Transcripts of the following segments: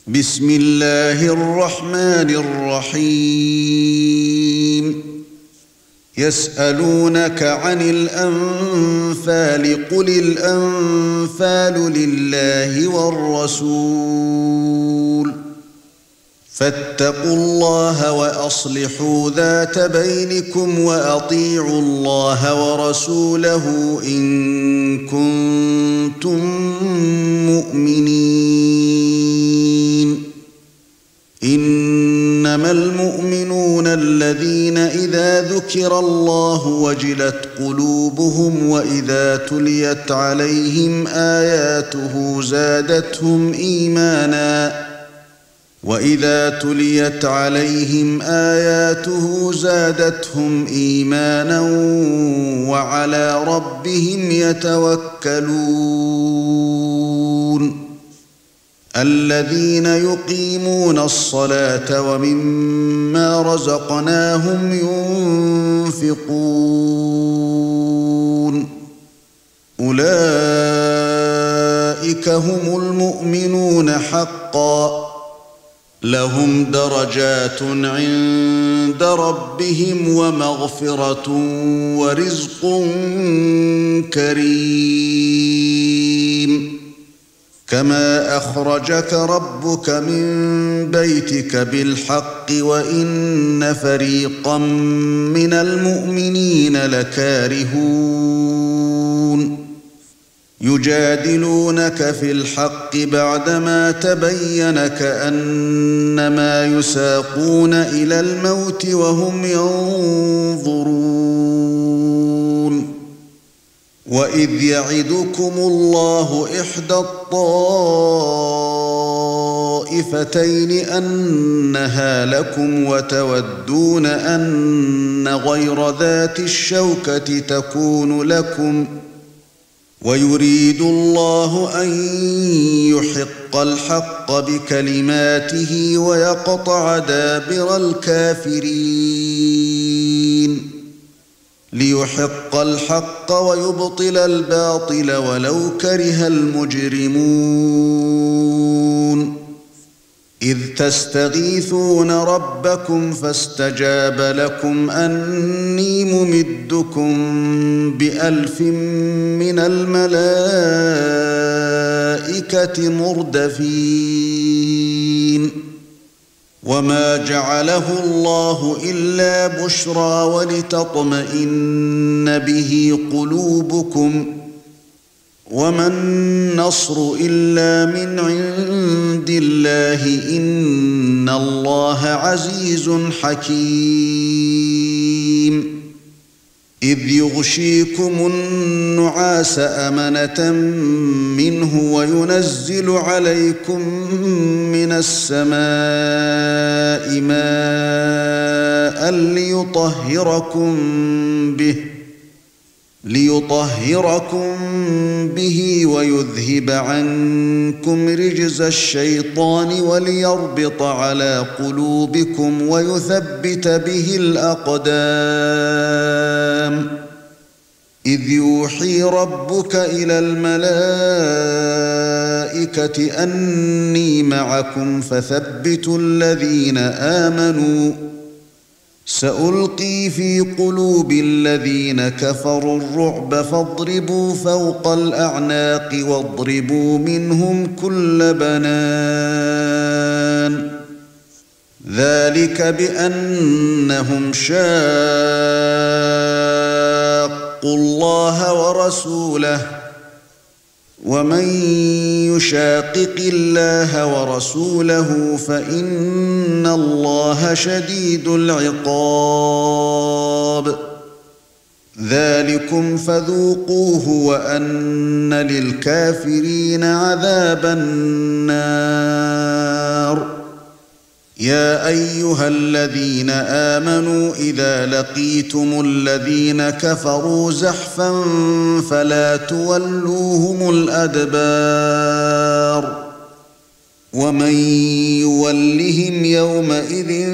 بسم الله الرحمن الرحيم يسألونك عن الأنفال قل الأنفال لله والرسول فاتقوا الله وأصلحوا ذات بينكم وأطيعوا الله ورسوله إن كنتم مؤمنين إنما المؤمنون الذين إذا ذكر الله وجلت قلوبهم وإذا تليت عليهم آياته زادتهم إيمانا وعلى ربهم يتوكلون الذين يقيمون الصلاة ومما رزقناهم ينفقون أولئك هم المؤمنون حقا لهم درجات عند ربهم ومغفرة ورزق كريم كما أخرجك ربك من بيتك بالحق وإن فريقا من المؤمنين لكارهون يجادلونك في الحق بعدما تبين كأنما يساقون إلى الموت وهم ينظرون وإذ يعدكم الله إحدى الطائفتين أنها لكم وتودون أن غير ذات الشوكة تكون لكم ويريد الله أن يحق الحق بكلماته ويقطع دابر الكافرين ليحق الحق ويبطل الباطل ولو كره المجرمون إذ تستغيثون ربكم فاستجاب لكم أني ممدكم ب1000 من الملائكة مردفين وما جعله الله إلا بشرى ولتطمئن به قلوبكم وما النصر إلا من عند الله إن الله عزيز حكيم إذ يغشيكم النعاس أمنة منه وينزل عليكم من السماء ماء ليطهركم به ويذهب عنكم رجز الشيطان وليربط على قلوبكم ويثبت به الأقدام إذ يوحي ربك إلى الملائكة أني معكم فثبتوا الذين آمنوا سألقي في قلوب الذين كفروا الرعب فاضربوا فوق الأعناق واضربوا منهم كل بنان ذلك بأنهم شاقوا الله ورسوله ومن يشاقق الله ورسوله فإن الله شديد العقاب ذلكم فذوقوه وأن للكافرين عذاب النار يا أيها الذين آمنوا إذا لقيتم الذين كفروا زحفا فلا تولوهم الأدبار ومن يولهم يومئذ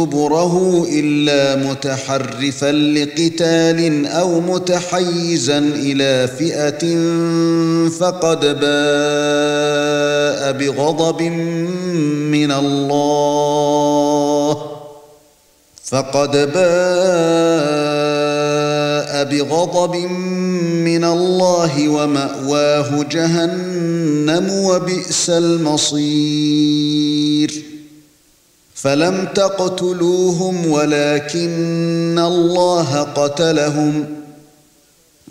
دبره إلا متحرفا لقتال أو متحيزا إلى فئة فقد باء بغضب من الله ومأواه جهنم وبئس المصير فلم تقتلوهم ولكن الله قتلهم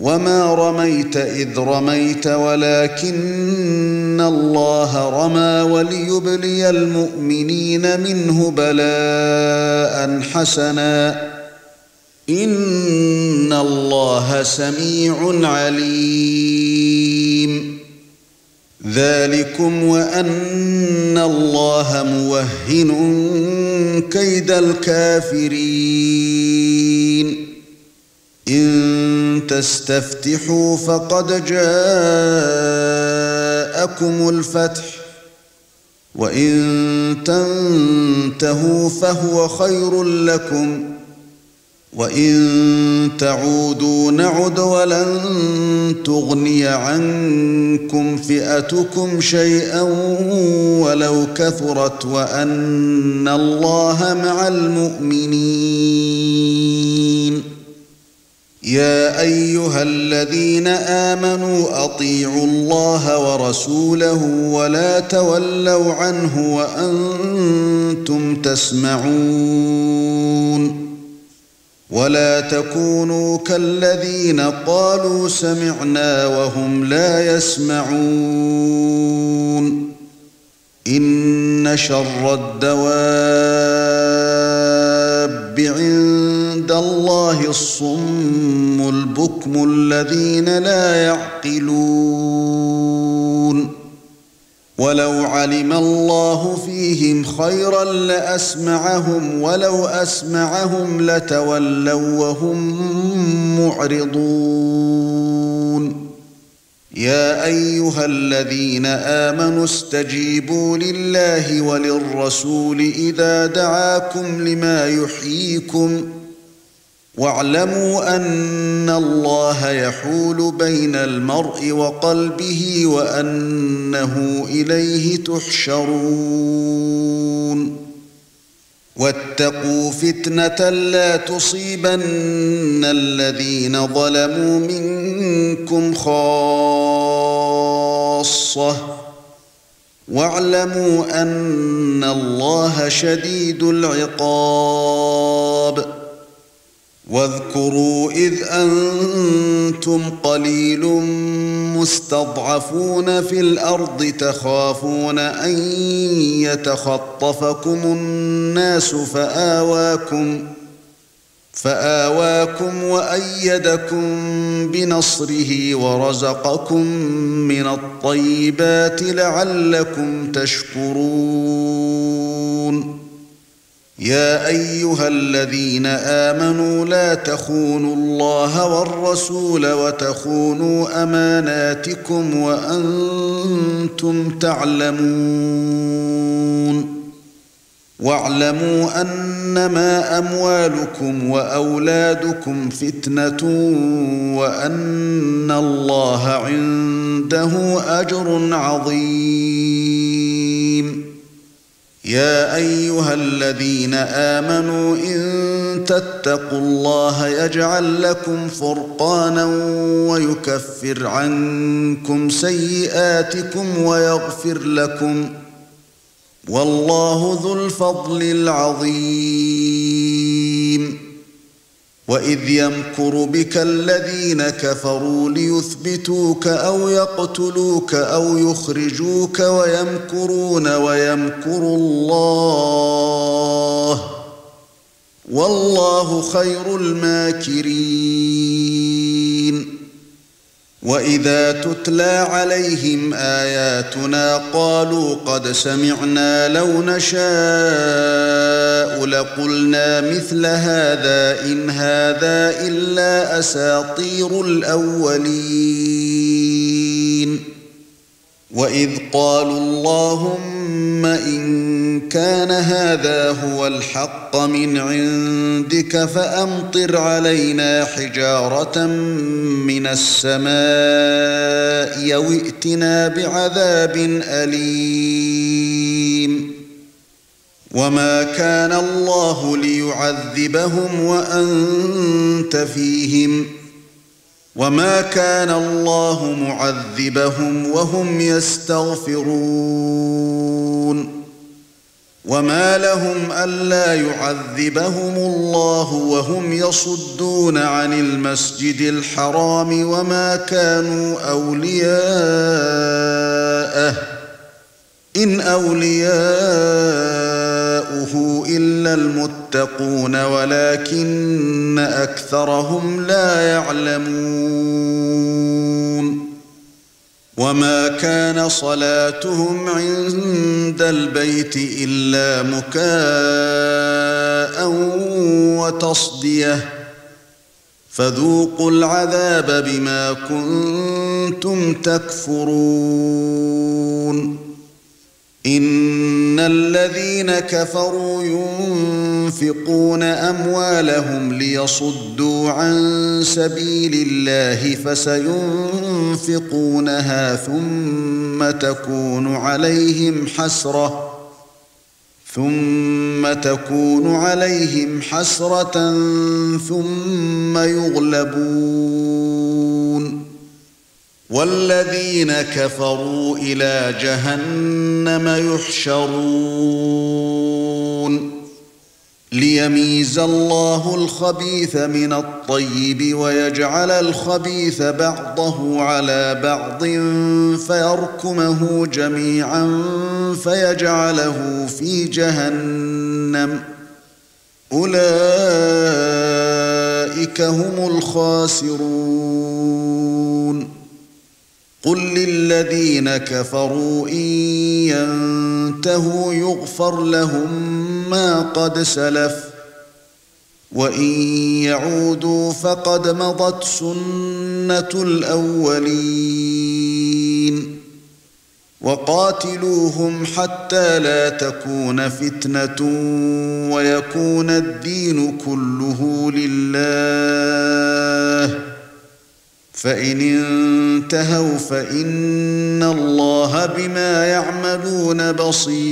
وما رميت إذ رميت ولكن الله رمى وليبلي المؤمنين منه بلاء حسنا إن الله سميع عليم ذلكم وأن الله موهن كيد الكافرين إن تستفتحوا فقد جاءكم الفتح وإن تنتهوا فهو خير لكم وإن تعودوا نعد ولن تغني عنكم فئتكم شيئا ولو كثرت وأن الله مع المؤمنين يا أيها الذين آمنوا أطيعوا الله ورسوله ولا تولوا عنه وأنتم تسمعون ولا تكونوا كالذين قالوا سمعنا وهم لا يسمعون إن شر الدواب عند الله الصم البكم الذين لا يعقلون ولو علم الله فيهم خيرا لأسمعهم ولو أسمعهم لتولوا وهم معرضون يا أيها الذين آمنوا استجيبوا لله وللرسول إذا دعاكم لما يحييكم واعلموا أن الله يحول بين المرء وقلبه وأنه إليه تحشرون واتقوا فتنة لا تصيبن الذين ظلموا منكم خاصة واعلموا أن الله شديد العقاب واذكروا إذ أنتم قليل مستضعفون في الأرض تخافون أن يتخطفكم الناس فآواكم وأيدكم بنصره ورزقكم من الطيبات لعلكم تشكرون يا أيها الذين آمنوا لا تخونوا الله والرسول وتخونوا أماناتكم وأنتم تعلمون واعلموا أنما أموالكم وأولادكم فتنة وأن الله عنده أجر عظيم يا أيها الذين آمنوا إن تتقوا الله يجعل لكم فرقانا ويكفر عنكم سيئاتكم ويغفر لكم والله ذو الفضل العظيم وإذ يمكر بك الذين كفروا ليثبتوك أو يقتلوك أو يخرجوك ويمكرون ويمكر الله والله خير الماكرين وإذا تتلى عليهم آياتنا قالوا قد سمعنا لو نشاء لقلنا مثل هذا إن هذا إلا أساطير الأولين وإذ قالوا اللهم اللهم إن كان هذا هو الحق من عندك فأمطر علينا حجارة من السماء أو ائتنا بعذاب أليم وما كان الله ليعذبهم وأنت فيهم وما كان الله معذبهم وهم يستغفرون وما لهم ألا يعذبهم الله وهم يصدون عن المسجد الحرام وما كانوا أولياءه إن أولياؤه إلا المتقون ولكن أكثرهم لا يعلمون وما كان صلاتهم عند البيت إلا مكاء وتصدية فذوقوا العذاب بما كنتم تكفرون إن الذين كفروا ينفقون أموالهم ليصدوا عن سبيل الله فسينفقونها ثم تكون عليهم حسرة ثم يغلبون والذين كفروا إلى جهنم يحشرون ليميز الله الخبيث من الطيب ويجعل الخبيث بعضه على بعض فيركمه جميعا فيجعله في جهنم أولئك هم الخاسرون قل للذين كفروا إن ينتهوا يغفر لهم ما قد سلف وإن يعودوا فقد مضت سنة الأولين وقاتلوهم حتى لا تكون فتنة ويكون الدين كله لله فإن انتهوا فإن الله بما يعملون بصير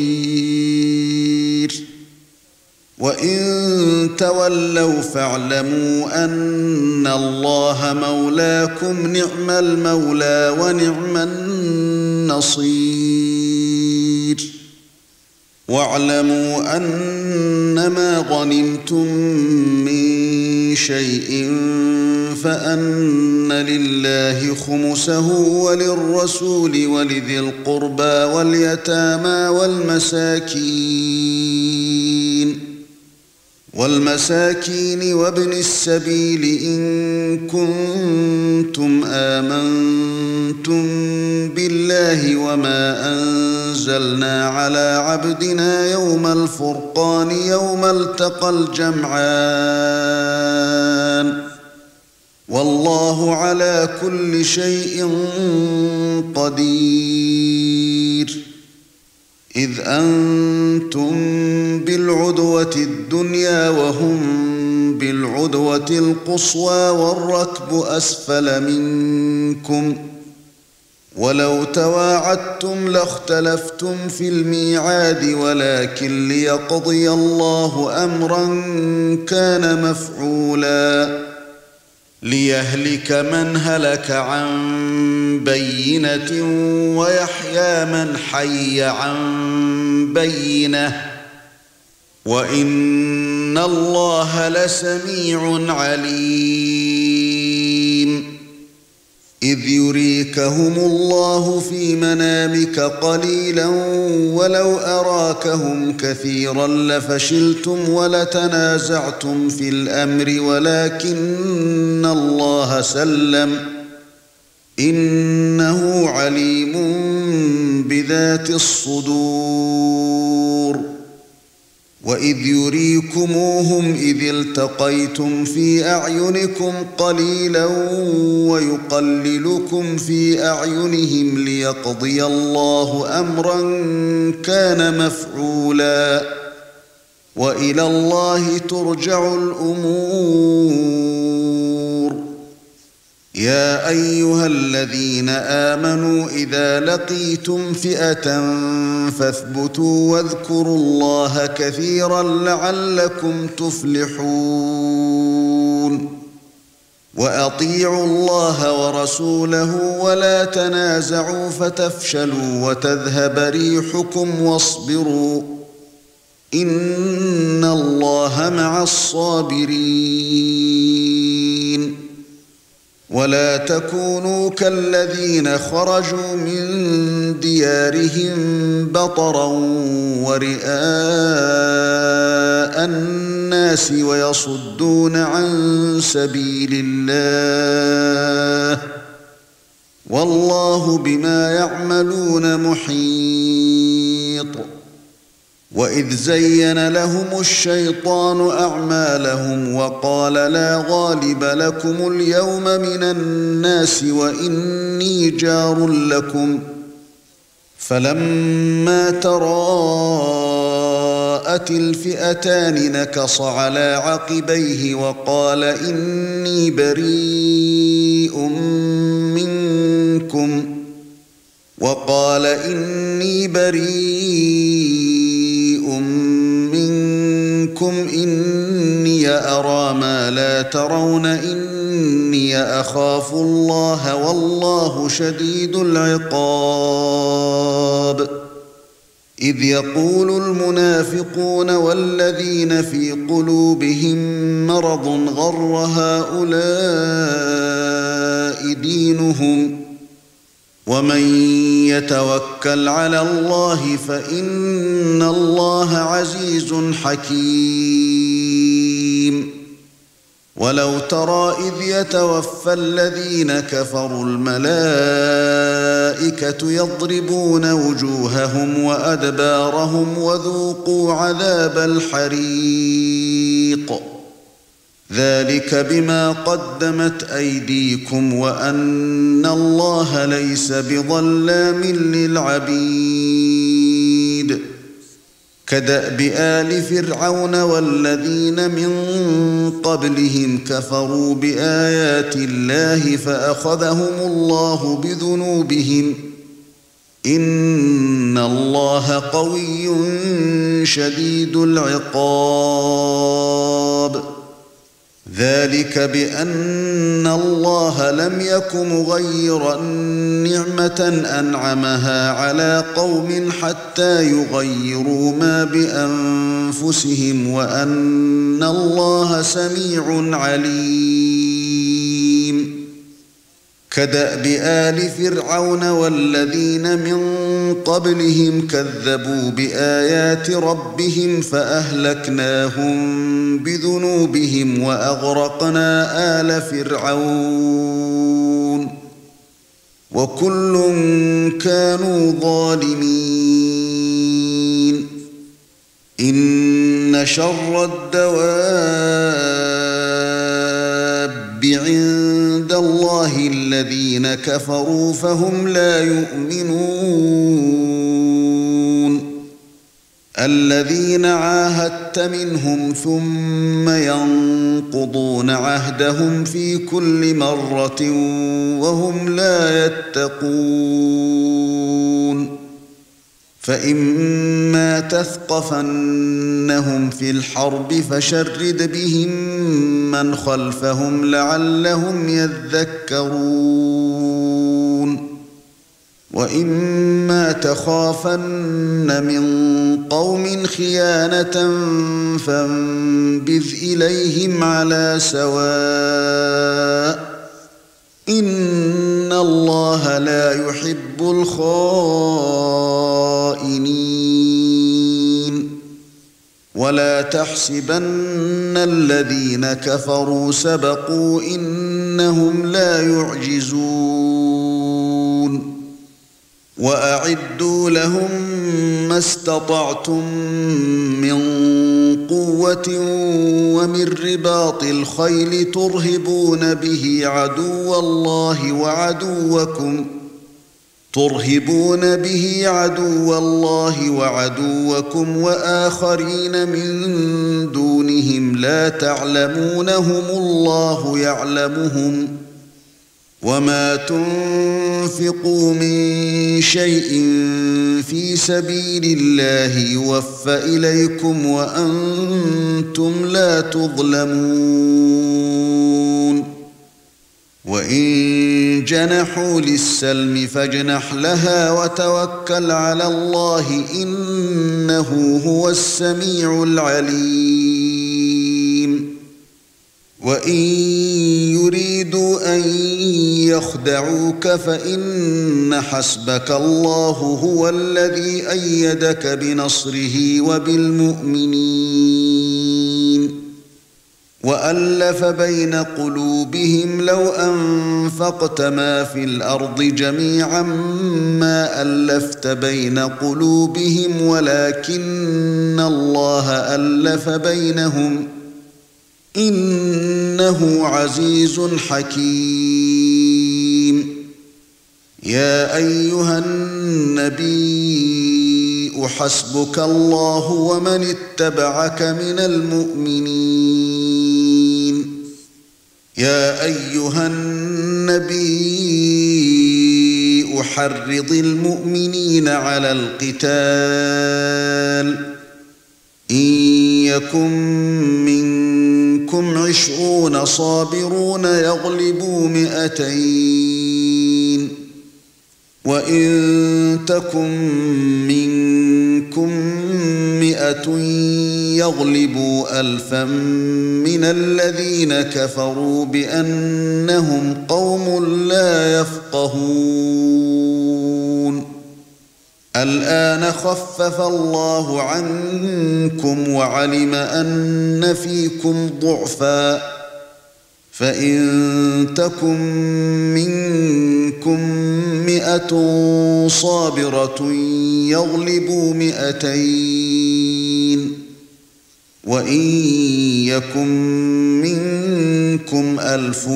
وإن تولوا فاعلموا أن الله مولاكم نعم المولى ونعم النصير واعلموا أنما غنمتم من شيء فأن لله خمسه وللرسول ولذي القربى واليتامى والمساكين وابن السبيل إن كنتم آمنتم بالله وما أنزلنا على عبدنا يوم الفرقان يوم التقى الجمعان والله على كل شيء قدير إذ أنتم بالعدوة الدنيا وهم بالعدوة القصوى والركب أسفل منكم ولو تواعدتم لاختلفتم في الميعاد ولكن ليقضي الله أمرا كان مفعولا ليهلك من هلك عن بينة ويحيى من حي عن بينة وإن الله لسميع عليم إذ يريكهم الله في منامك قليلا ولو أراكهم كثيرا لفشلتم ولتنازعتم في الأمر ولكن الله سلم إنه عليم بذات الصدور وإذ يريكموهم إذ التقيتم في أعينكم قليلا ويقللكم في أعينهم ليقضي الله أمرا كان مفعولا وإلى الله ترجع الأمور. يا أيها الذين آمنوا إذا لقيتم فئة فاثبتوا واذكروا الله كثيرا لعلكم تفلحون. وأطيعوا الله ورسوله ولا تنازعوا فتفشلوا وتذهب ريحكم واصبروا إن الله مع الصابرين. ولا تكونوا كالذين خرجوا من ديارهم بطرا ورئاء الناس ويصدون عن سبيل الله والله بما يعملون محيط. وإذ زين لهم الشيطان أعمالهم وقال لا غالب لكم اليوم من الناس وإني جار لكم فلما تراءت الفئتان نكص على عقبيه وقال إني بريء منكم إني أرى ما لا ترون إني أخاف الله والله شديد العقاب. إذ يقول المنافقون والذين في قلوبهم مرض غر هؤلاء دينهم ومن يتوكل على الله فإن الله عزيز حكيم. ولو ترى إذ يتوفى الذين كفروا الملائكة يضربون وجوههم وأدبارهم وذوقوا عذاب الحريق ذلك بما قدمت أيديكم وأن الله ليس بظلام للعبيد. كدأب آل فرعون والذين من قبلهم كفروا بآيات الله فأخذهم الله بذنوبهم إن الله قوي شديد العقاب. ذلك بأن الله لم يك مغيرا نعمة أنعمها على قوم حتى يغيروا ما بأنفسهم وأن الله سميع عليم. كدأب آل فرعون والذين من قبلهم كذبوا بآيات ربهم فأهلكناهم بذنوبهم وأغرقنا آل فرعون وكل كانوا ظالمين. إن شر الدواب عند الله الذين كفروا فهم لا يؤمنون. الذين عاهدت منهم ثم ينقضون عهدهم في كل مرة وهم لا يتقون. فإما تثقفنهم في الحرب فشرد بهم من خلفهم لعلهم يذكرون. وإما تخافن من قوم خيانة فانبذ إليهم على سواء إن الله لا يحب الخائنين. ولا تحسبن الذين كفروا سبقوا إنهم لا يعجزون. وأعدوا لهم ما استطعتم من قوة ومن رباط الخيل ترهبون به عدو الله وعدوكم وآخرين من دونهم لا تعلمونهم الله يعلمهم وما تنفقوا من شيء في سبيل الله يوفى إليكم وأنتم لا تظلمون وإن جنحوا للسلم فاجنح لها وتوكل على الله إنه هو السميع العليم وإن يريدوا أن يخدعوك فإن حسبك الله هو الذي أيدك بنصره وبالمؤمنين وألف بين قلوبهم لو أنفقت ما في الأرض جميعا ما ألفت بين قلوبهم ولكن الله ألف بينهم إنه عزيز حكيم يا أيها النبي حسبك الله ومن اتبعك من المؤمنين يا أيها النبي حرض المؤمنين على القتال إن يكن منكم 20 صابرون يغلبوا 200 وإن تكن منكم 100 يغلبوا 1000 من الذين كفروا بأنهم قوم لا يفقهون الآن خفف الله عنكم وعلم أن فيكم ضعفا فإن تكن منكم 100 صابرة يغلبوا 200 وإن يكن منكم 1000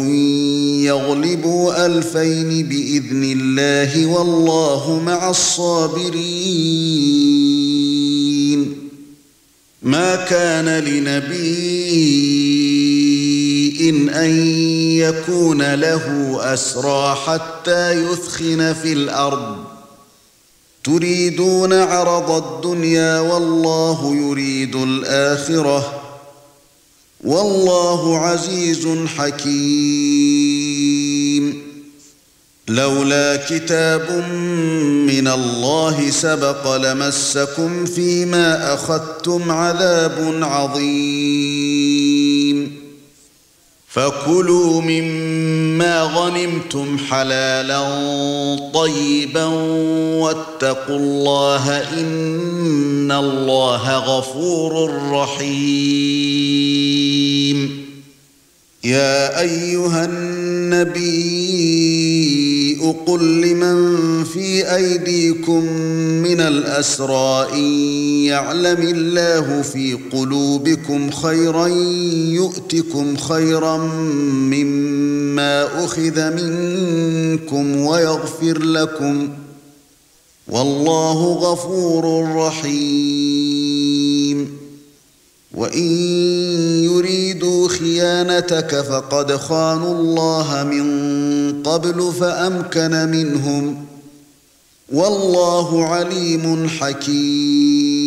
يغلبوا 2000 بإذن الله والله مع الصابرين ما كان لنبي أن يكون له أسرى حتى يثخن في الأرض تريدون عرض الدنيا والله يريد الآخرة والله عزيز حكيم لولا كتاب من الله سبق لمسكم فيما أخذتم عذاب عظيم فكلوا مما غنمتم حلالا طيبا واتقوا الله إن الله غفور رحيم يا أيها النبي قل لمن في أيديكم من الأسرى إن يعلم الله في قلوبكم خيرا يؤتكم خيرا مما أخذ منكم ويغفر لكم والله غفور رحيم وإن يريدوا خيانتك فقد خانوا الله من قبل فأمكن منهم والله عليم حكيم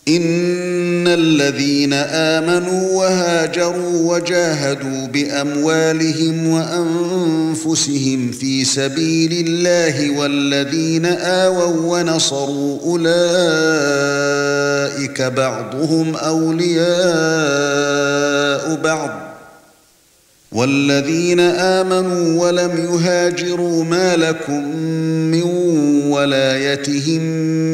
إن الذين آمنوا وهاجروا وجاهدوا بأموالهم وأنفسهم في سبيل الله والذين آووا ونصروا أولئك بعضهم أولياء بعض والذين آمنوا ولم يهاجروا ما لكم من ولايتهم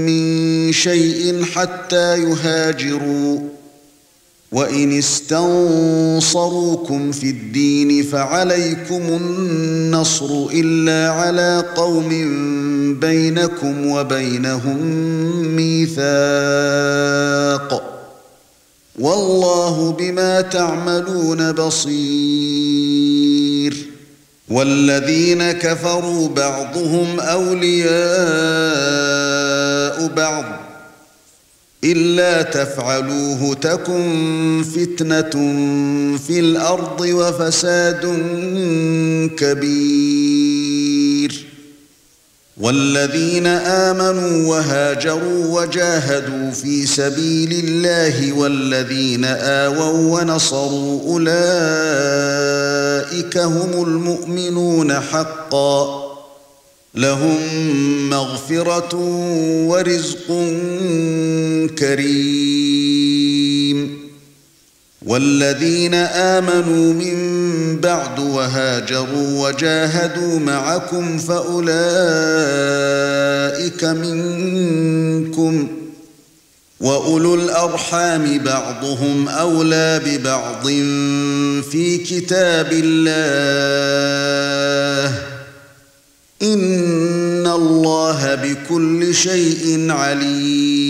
من شيء حتى يهاجروا وإن استنصروكم في الدين فعليكم النصر إلا على قوم بينكم وبينهم ميثاق والله بما تعملون بصير والذين كفروا بعضهم أولياء بعض إلا تفعلوه تكن فتنة في الأرض وفساد كبير والذين آمنوا وهاجروا وجاهدوا في سبيل الله والذين آووا ونصروا أولئك هم المؤمنون حقا لهم مغفرة ورزق كريم والذين آمنوا من بعد وهاجروا وجاهدوا معكم فأولئك منكم وأولو الأرحام بعضهم أولى ببعض في كتاب الله إن الله بكل شيء عليم